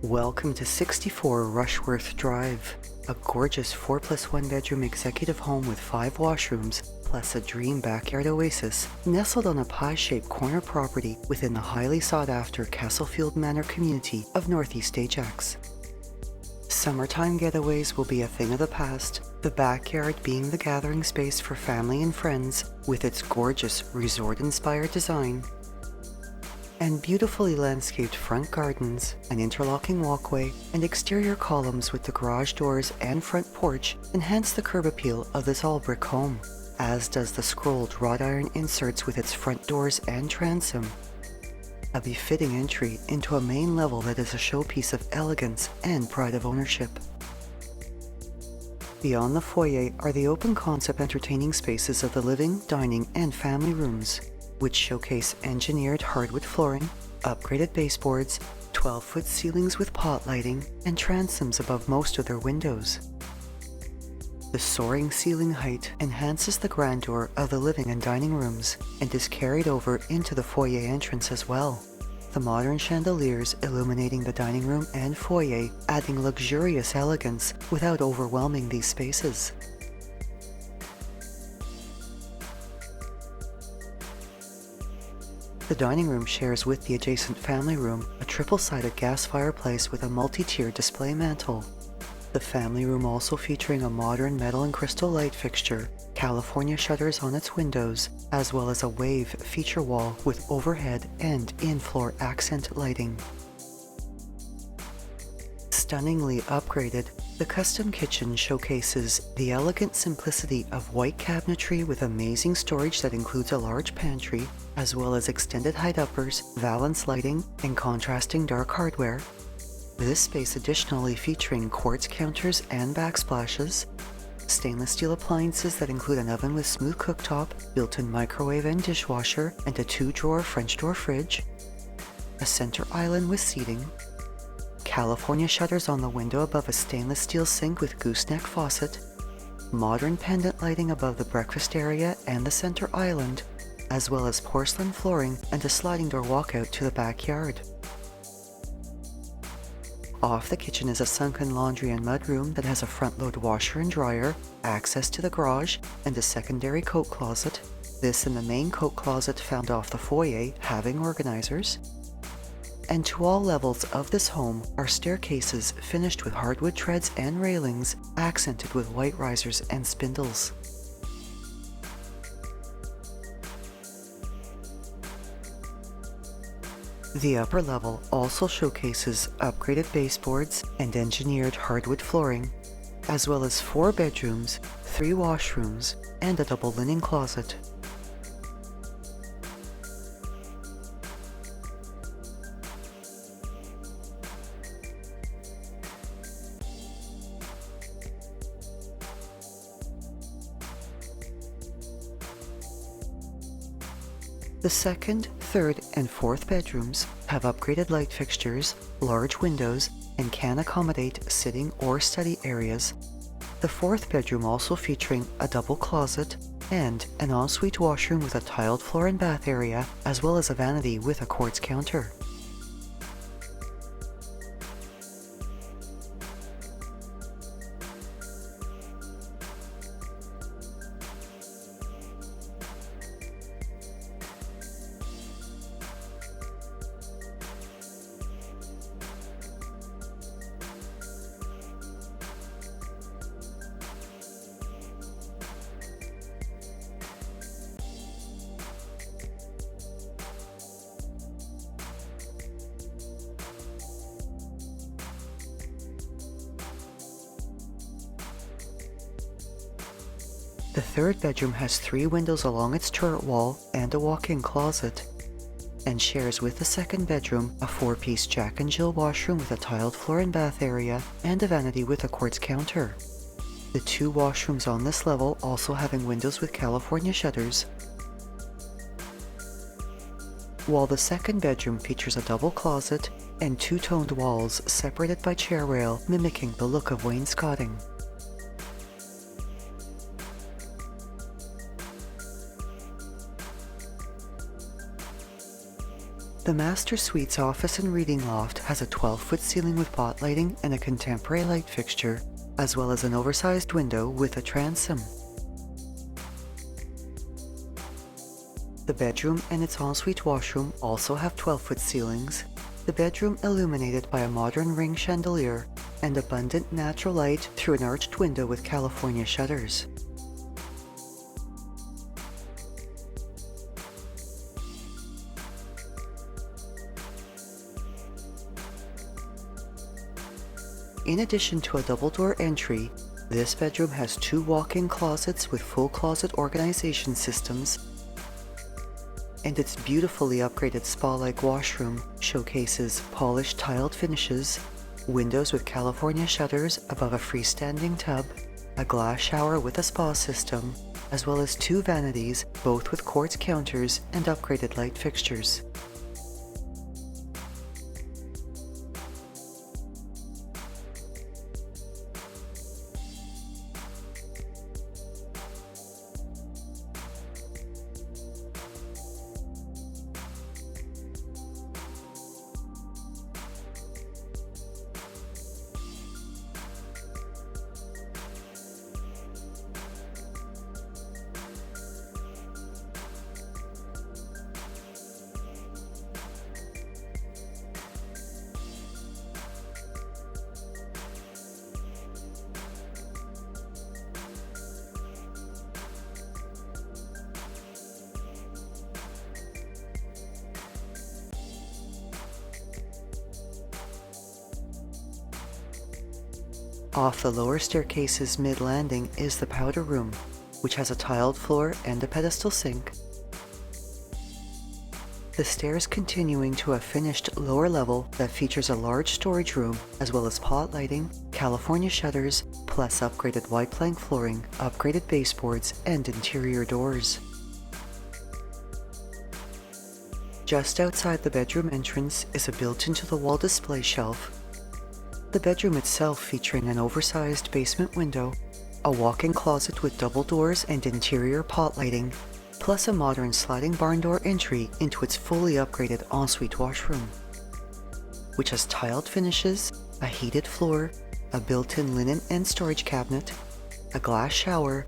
Welcome to 64 Rushworth Drive, a gorgeous 4+1 bedroom executive home with 5 washrooms, plus a dream backyard oasis, nestled on a pie-shaped corner property within the highly sought-after Castlefield Manor community of Northeast Ajax. Summertime getaways will be a thing of the past, the backyard being the gathering space for family and friends with its gorgeous resort-inspired design and beautifully landscaped front gardens, an interlocking walkway, and exterior columns with the garage doors and front porch enhance the curb appeal of this all-brick home, as does the scrolled wrought iron inserts with its front doors and transom. A befitting entry into a main level that is a showpiece of elegance and pride of ownership. Beyond the foyer are the open concept entertaining spaces of the living, dining, and family rooms, which showcase engineered hardwood flooring, upgraded baseboards, 12-foot ceilings with pot lighting, and transoms above most of their windows. The soaring ceiling height enhances the grandeur of the living and dining rooms and is carried over into the foyer entrance as well. The modern chandeliers illuminating the dining room and foyer, adding luxurious elegance without overwhelming these spaces. The dining room shares with the adjacent family room a triple-sided gas fireplace with a multi-tiered display mantel. The family room also featuring a modern metal and crystal light fixture, California shutters on its windows, as well as a wave feature wall with overhead and in-floor accent lighting. Stunningly upgraded, the custom kitchen showcases the elegant simplicity of white cabinetry with amazing storage that includes a large pantry, as well as extended height uppers, valance lighting, and contrasting dark hardware. This space additionally featuring quartz counters and backsplashes, stainless steel appliances that include an oven with smooth cooktop, built-in microwave and dishwasher, and a 2-drawer French door fridge, a center island with seating, California shutters on the window above a stainless steel sink with gooseneck faucet, modern pendant lighting above the breakfast area and the center island, as well as porcelain flooring and a sliding door walkout to the backyard. Off the kitchen is a sunken laundry and mudroom that has a front-load washer and dryer, access to the garage, and a secondary coat closet. This and the main coat closet found off the foyer having organizers. And to all levels of this home are staircases finished with hardwood treads and railings, accented with white risers and spindles. The upper level also showcases upgraded baseboards and engineered hardwood flooring, as well as 4 bedrooms, 3 washrooms, and a double linen closet. The second, third, and fourth bedrooms have upgraded light fixtures, large windows, and can accommodate sitting or study areas. The fourth bedroom also featuring a double closet and an ensuite washroom with a tiled floor and bath area, as well as a vanity with a quartz counter. The third bedroom has 3 windows along its turret wall and a walk-in closet, and shares with the second bedroom a 4-piece Jack and Jill washroom with a tiled floor and bath area and a vanity with a quartz counter. The 2 washrooms on this level also having windows with California shutters, while the second bedroom features a double closet and 2-toned walls separated by chair rail mimicking the look of wainscoting. The master suite's office and reading loft has a 12-foot ceiling with pot lighting and a contemporary light fixture, as well as an oversized window with a transom. The bedroom and its ensuite washroom also have 12-foot ceilings, the bedroom illuminated by a modern ring chandelier and abundant natural light through an arched window with California shutters. In addition to a double-door entry, this bedroom has 2 walk-in closets with full closet organization systems, and its beautifully upgraded spa-like washroom showcases polished tiled finishes, windows with California shutters above a freestanding tub, a glass shower with a spa system, as well as 2 vanities, both with quartz counters and upgraded light fixtures. Off the lower staircase's mid-landing is the powder room, which has a tiled floor and a pedestal sink. The stairs continuing to a finished lower level that features a large storage room as well as pot lighting, California shutters, plus upgraded white plank flooring, upgraded baseboards, and interior doors. Just outside the bedroom entrance is a built-into-the-wall display shelf. The bedroom itself featuring an oversized basement window, a walk-in closet with double doors and interior pot lighting, plus a modern sliding barn door entry into its fully upgraded ensuite washroom, which has tiled finishes, a heated floor, a built-in linen and storage cabinet, a glass shower,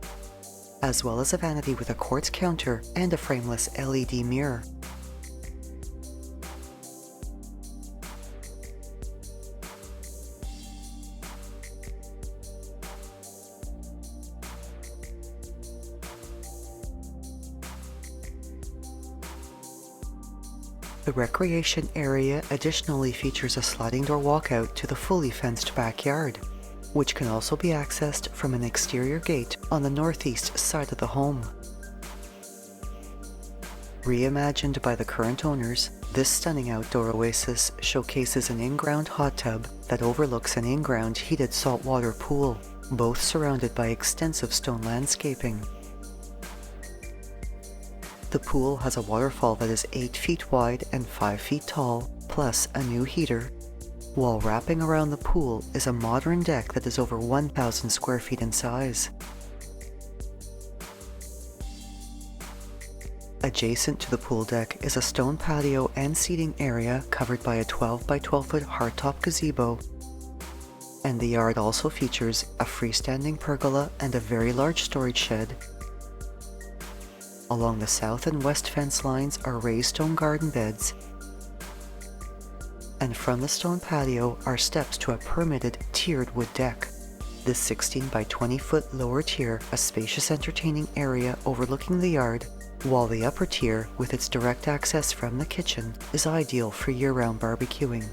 as well as a vanity with a quartz counter and a frameless LED mirror. The recreation area additionally features a sliding door walkout to the fully fenced backyard, which can also be accessed from an exterior gate on the northeast side of the home. Reimagined by the current owners, this stunning outdoor oasis showcases an in-ground hot tub that overlooks an in-ground heated saltwater pool, both surrounded by extensive stone landscaping. The pool has a waterfall that is 8 feet wide and 5 feet tall, plus a new heater, while wrapping around the pool is a modern deck that is over 1,000 square feet in size. Adjacent to the pool deck is a stone patio and seating area covered by a 12 by 12 foot hardtop gazebo, and the yard also features a freestanding pergola and a very large storage shed. Along the south and west fence lines are raised stone garden beds, and from the stone patio are steps to a permitted tiered wood deck. This 16 by 20 foot lower tier, a spacious entertaining area overlooking the yard, while the upper tier, with its direct access from the kitchen, is ideal for year-round barbecuing.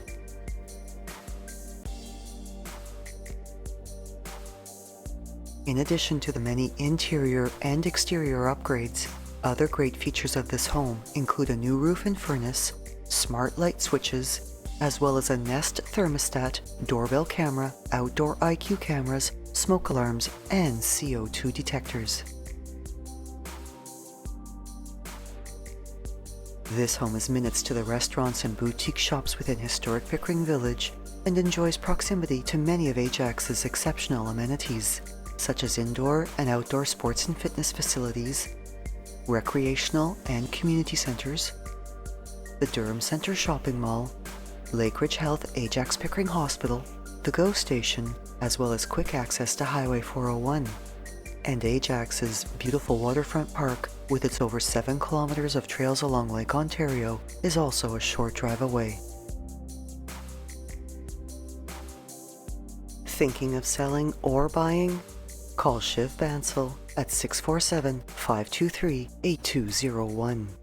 In addition to the many interior and exterior upgrades, other great features of this home include a new roof and furnace, smart light switches, as well as a Nest thermostat, doorbell camera, outdoor IQ cameras, smoke alarms, and CO2 detectors. This home is minutes to the restaurants and boutique shops within historic Pickering Village and enjoys proximity to many of Ajax's exceptional amenities, such as indoor and outdoor sports and fitness facilities, recreational and community centers, the Durham Centre Shopping Mall, Lakeridge Health Ajax Pickering Hospital, the GO Station, as well as quick access to Highway 401. And Ajax's beautiful waterfront park, with its over 7 kilometers of trails along Lake Ontario, is also a short drive away. Thinking of selling or buying? Call Shiv Bansal at 647-523-8201.